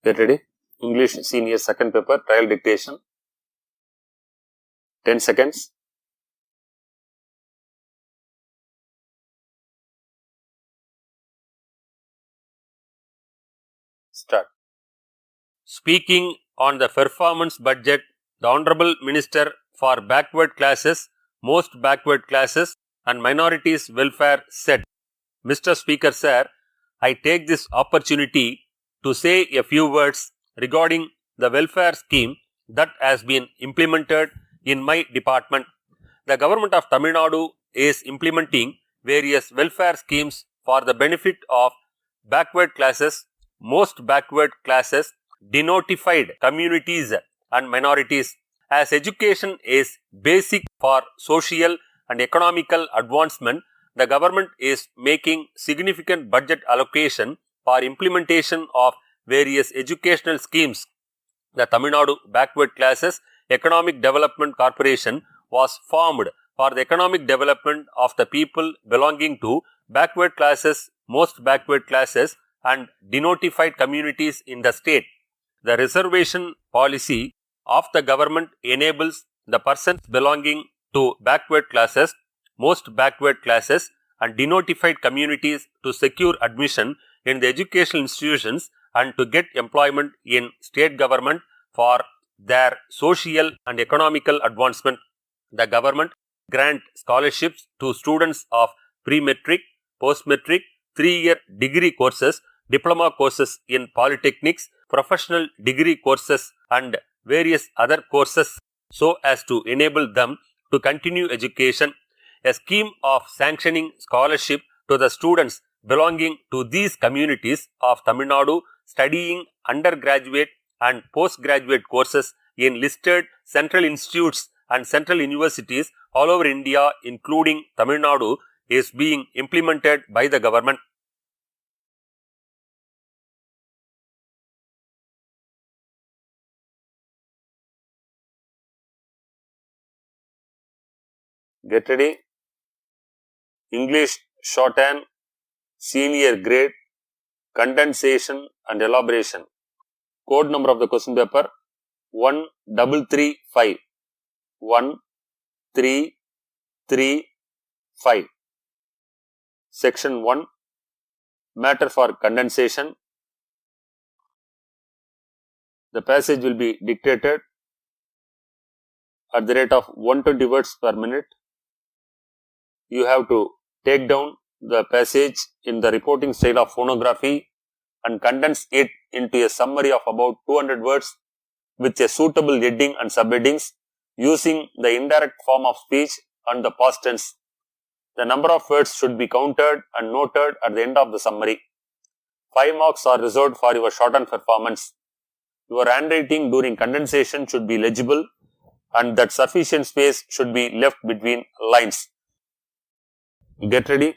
Get ready. English Senior Second Paper, Trial Dictation. 10 seconds. Start. Speaking on the performance budget, the Honorable Minister for Backward Classes, Most Backward Classes and Minorities Welfare said, Mr. Speaker Sir, I take this opportunity to say a few words regarding the welfare scheme that has been implemented in my department. The government of Tamil Nadu is implementing various welfare schemes for the benefit of backward classes, most backward classes, denotified communities and minorities. As education is basic for social and economical advancement, the government is making significant budget allocation for implementation of various educational schemes. The Tamil Nadu Backward Classes Economic Development Corporation was formed for the economic development of the people belonging to backward classes, most backward classes and denotified communities in the state. The reservation policy of the government enables the persons belonging to backward classes, most backward classes and denotified communities to secure admission in the educational institutions and to get employment in state government for their social and economical advancement. The government grant scholarships to students of pre-metric, post-metric, 3-year degree courses, diploma courses in polytechnics, professional degree courses and various other courses so as to enable them to continue education. A scheme of sanctioning scholarship to the students belonging to these communities of Tamil Nadu studying undergraduate and postgraduate courses in listed central institutes and central universities all over India, including Tamil Nadu, is being implemented by the government. Get ready. English Shorthand, Senior Grade, Condensation and Elaboration. Code number of the question paper 1335. 1335. Section 1. Matter for condensation. The passage will be dictated at the rate of 120 words per minute. You have to take down the passage in the reporting style of phonography and condense it into a summary of about 200 words with a suitable heading and subheadings using the indirect form of speech and the past tense. The number of words should be counted and noted at the end of the summary. 5 marks are reserved for your shorthand performance. Your handwriting during condensation should be legible and that sufficient space should be left between lines. Get ready.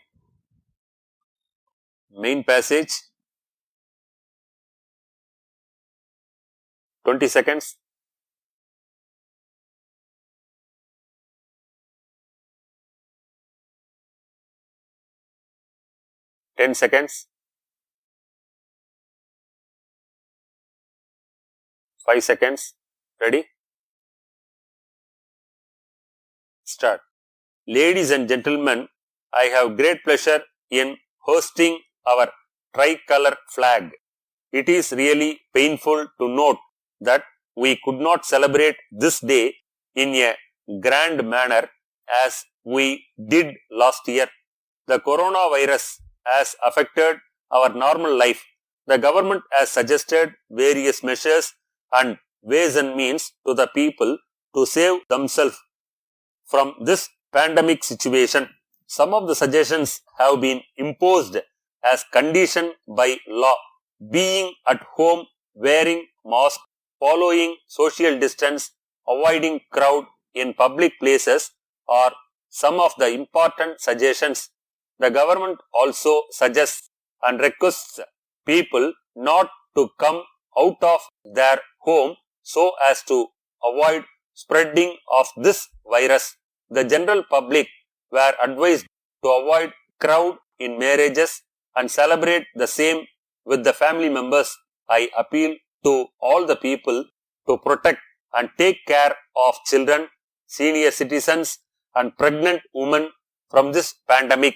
Main passage. 20 seconds. Ten seconds. 5 seconds. Ready? Start. Ladies and gentlemen, I have great pleasure in hosting our tricolor flag. It is really painful to note that we could not celebrate this day in a grand manner as we did last year. The coronavirus has affected our normal life. The government has suggested various measures and ways and means to the people to save themselves from this pandemic situation. Some of the suggestions have been imposed as condition by law. Being at home, wearing mask, following social distance, avoiding crowd in public places are some of the important suggestions. The government also suggests and requests people not to come out of their home so as to avoid spreading of this virus. The general public were advised to avoid crowd in marriages and celebrate the same with the family members. I appeal to all the people to protect and take care of children, senior citizens and pregnant women from this pandemic.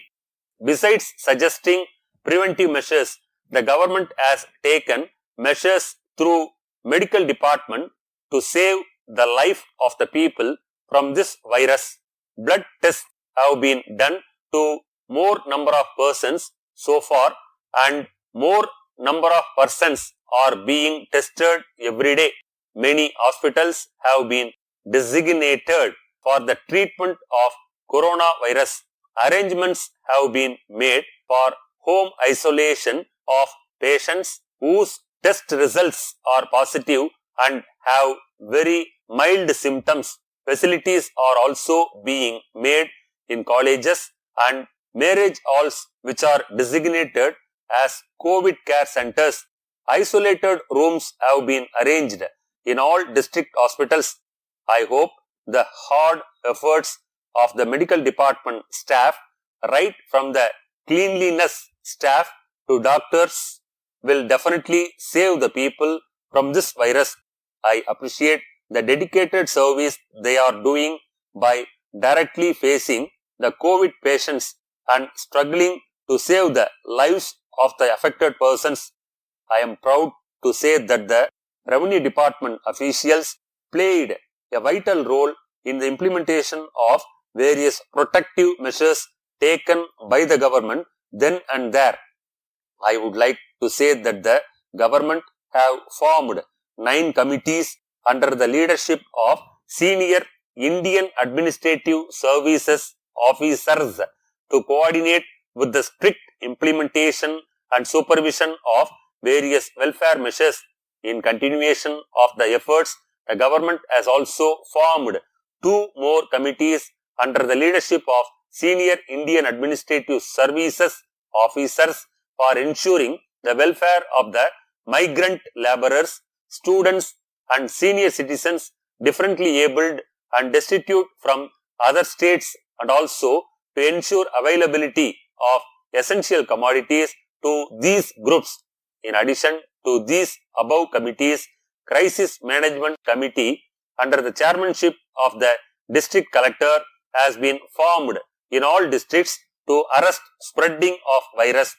Besides suggesting preventive measures, the government has taken measures through medical department to save the life of the people from this virus. Blood tests have been done to more number of persons so far, and more number of persons are being tested every day. Many hospitals have been designated for the treatment of coronavirus. Arrangements have been made for home isolation of patients whose test results are positive and have very mild symptoms. Facilities are also being made in colleges and marriage halls which are designated as COVID care centers. Isolated rooms have been arranged in all district hospitals. I hope the hard efforts of the medical department staff, right from the cleanliness staff to doctors, will definitely save the people from this virus. I appreciate the dedicated service they are doing by directly facing the COVID patients and struggling to save the lives of the affected persons. I am proud to say that the Revenue Department officials played a vital role in the implementation of various protective measures taken by the government then and there. I would like to say that the government have formed 9 committees under the leadership of senior Indian Administrative Services officers to coordinate with the strict implementation and supervision of various welfare measures. In continuation of the efforts, the government has also formed 2 more committees under the leadership of senior Indian Administrative Services officers for ensuring the welfare of the migrant laborers, students and senior citizens differently abled and destitute from other states, and also to ensure availability of essential commodities to these groups. In addition to these above committees, Crisis Management Committee under the chairmanship of the district collector has been formed in all districts to arrest spreading of virus.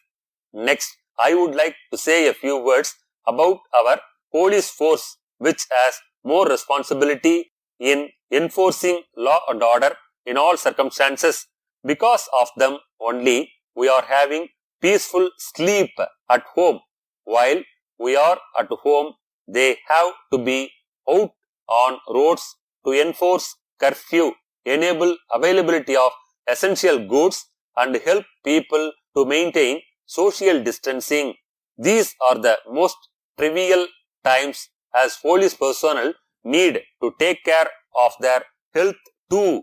Next, I would like to say a few words about our police force, which has more responsibility in enforcing law and order in all circumstances. Because of them only, we are having peaceful sleep at home. While we are at home, they have to be out on roads to enforce curfew, enable availability of essential goods and help people to maintain social distancing. These are the most trivial times as police personnel need to take care of their health too.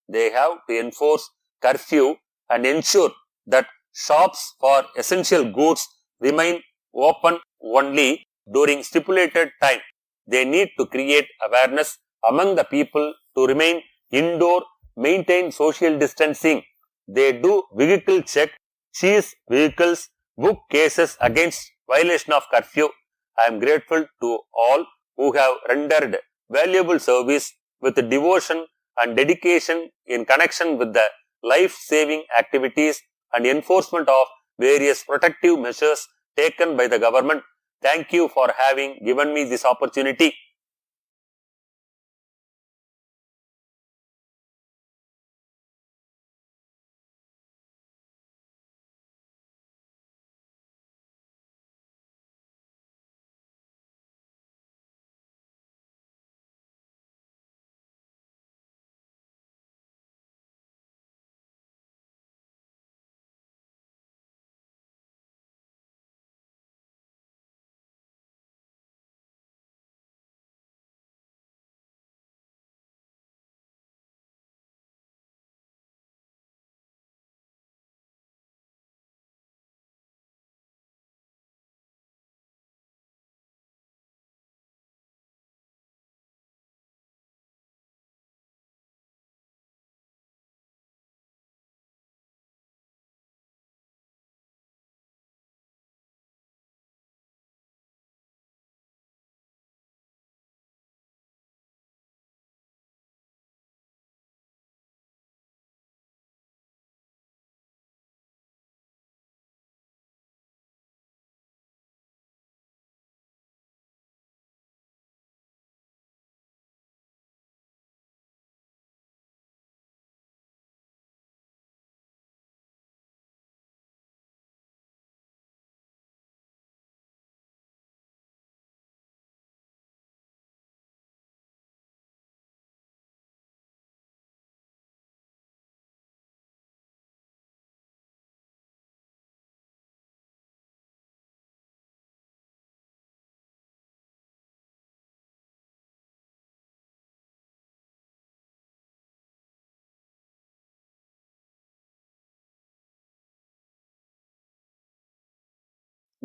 They have to enforce curfew and ensure that shops for essential goods remain open only during stipulated time. They need to create awareness among the people to remain indoor, maintain social distancing. They do vehicle check, seize vehicles, book cases against violation of curfew. I am grateful to all who have rendered valuable service with devotion and dedication in connection with the life-saving activities and enforcement of various protective measures taken by the government. Thank you for having given me this opportunity.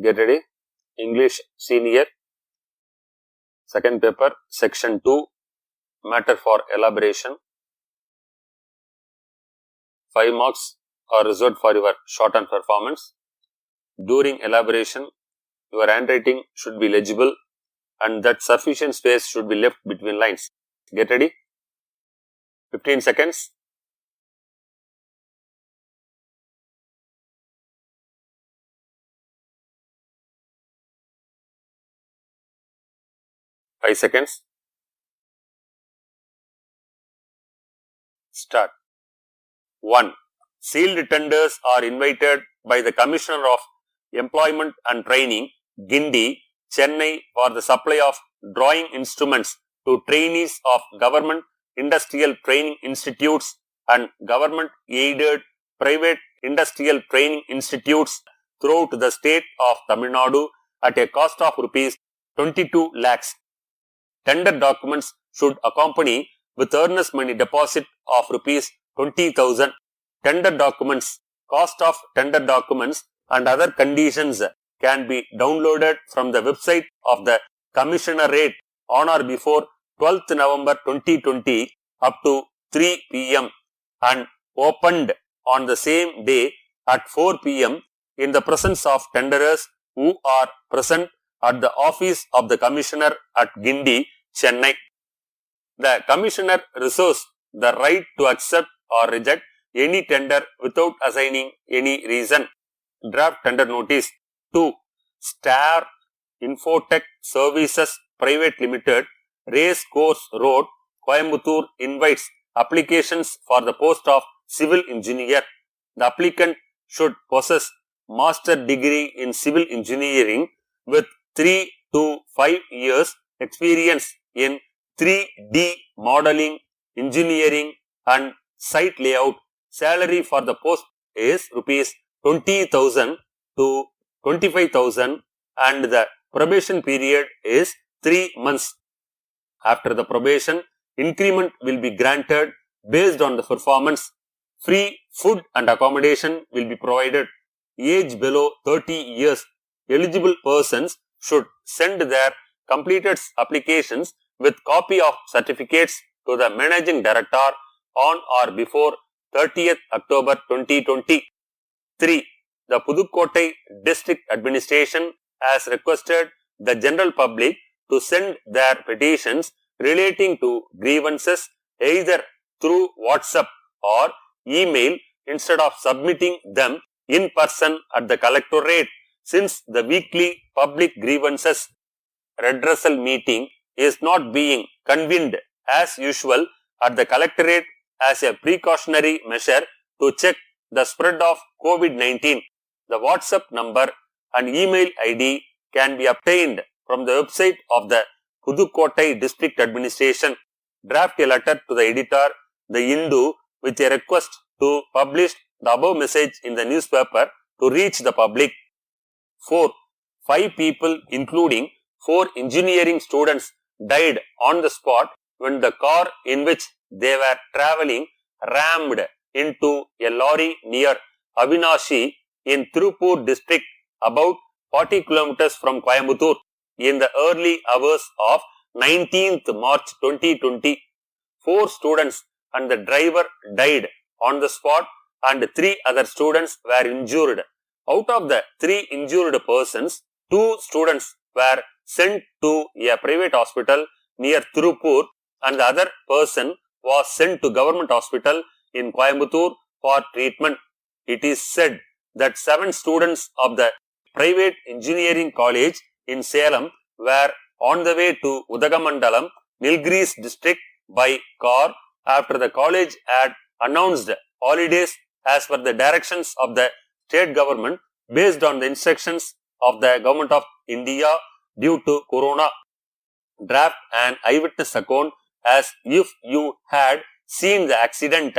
Get ready. English Senior, second paper, section 2, matter for elaboration. 5 marks are reserved for your shorthand performance. During elaboration, your handwriting should be legible and that sufficient space should be left between lines. Get ready. 15 seconds. Five seconds. Start. 1. Sealed tenders are invited by the Commissioner of Employment and Training, Guindy, Chennai for the supply of drawing instruments to trainees of government industrial training institutes and government-aided private industrial training institutes throughout the state of Tamil Nadu at a cost of rupees 22 lakhs. Tender documents should accompany with earnest money deposit of rupees 20,000. Tender documents, cost of tender documents and other conditions can be downloaded from the website of the Commissionerate on or before 12th November 2020 up to 3 p.m. and opened on the same day at 4 p.m. in the presence of tenderers who are present at the office of the Commissioner at Guindy, Chennai. The Commissioner reserves the right to accept or reject any tender without assigning any reason. Draft tender notice. 2. Star Infotech Services Private Limited, Race Course Road, Coimbatore invites applications for the post of civil engineer. The applicant should possess master degree in civil engineering with 3 to 5 years experience in 3D modeling, engineering and site layout. Salary for the post is rupees 20,000 to 25,000 and the probation period is 3 months. After the probation, increment will be granted based on the performance. Free food and accommodation will be provided. Age below 30 years. Eligible persons should send their completed applications with copy of certificates to the Managing Director on or before 30th October 2020. 3. The Pudukkottai District Administration has requested the general public to send their petitions relating to grievances either through WhatsApp or email instead of submitting them in person at the collectorate, since the weekly public grievances redressal meeting is not being convened as usual at the collectorate as a precautionary measure to check the spread of COVID-19. The WhatsApp number and email ID can be obtained from the website of the Pudukkottai District Administration. Draft a letter to the editor, the Hindu, with a request to publish the above message in the newspaper to reach the public. 4. 5 people including 4 engineering students died on the spot when the car in which they were travelling rammed into a lorry near Avinashi in Tirupur district about 40 kilometers from Coimbatore in the early hours of 19th March 2020. 4 students and the driver died on the spot and 3 other students were injured. Out of the 3 injured persons, 2 students were sent to a private hospital near Tirupur and the other person was sent to government hospital in Coimbatore for treatment. It is said that 7 students of the private engineering college in Salem were on the way to Udagamandalam, Nilgiris district by car after the college had announced holidays as per the directions of the state government based on the instructions of the government of India due to corona. Draft an eyewitness account as if you had seen the accident.